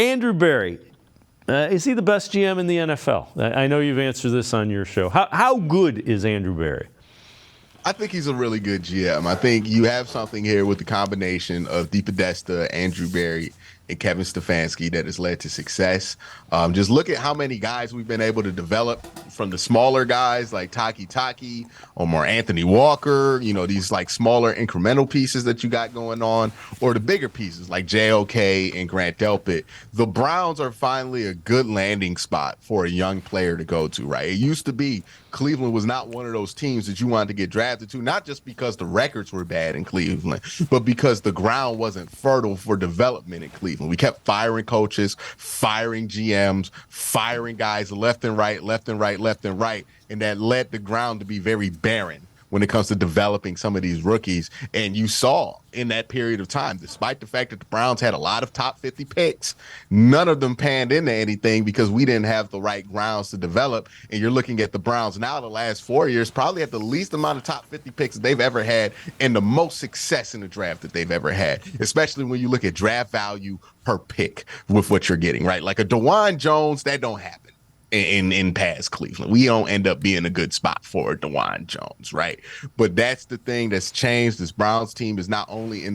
Andrew Berry, is he the best GM in the NFL? I know you've answered this on your show. How good is Andrew Berry? I think he's a really good GM. I think you have something here with the combination of DePodesta, Andrew Berry, and Kevin Stefanski that has led to success. Just look at how many guys we've been able to develop, from the smaller guys like Taki or Anthony Walker, these like smaller incremental pieces that you got going on, or the bigger pieces like JOK and Grant Delpit. The Browns are finally a good landing spot for a young player to go to, right? It used to be Cleveland was not one of those teams that you wanted to get drafted to, not just because the records were bad in Cleveland, but because the ground wasn't fertile for development in Cleveland. We kept firing coaches, firing GMs, firing guys left and right, and that led the ground to be very barren when it comes to developing some of these rookies. And you saw in that period of time, despite the fact that the Browns had a lot of top 50 picks, none of them panned into anything because we didn't have the right grounds to develop. And you're looking at the Browns now, the last 4 years, probably at the least amount of top 50 picks that they've ever had and the most success in the draft that they've ever had, especially when you look at draft value per pick with what you're getting, right? Like a DeJuan Jones, that don't happen in past Cleveland. We don't end up being a good spot for DeJuan Jones, right? But that's the thing that's changed. This Browns team is not only has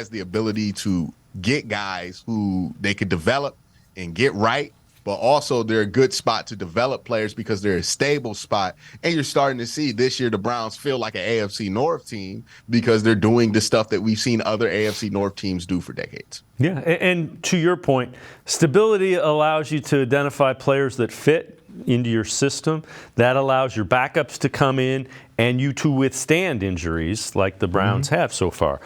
the ability to get guys who they could develop and get right, but also they're a good spot to develop players because they're a stable spot. And you're starting to see this year the Browns feel like an AFC North team because they're doing the stuff that we've seen other AFC North teams do for decades. Yeah, and to your point, stability allows you to identify players that fit into your system. That allows your backups to come in and you to withstand injuries like the Browns have so far.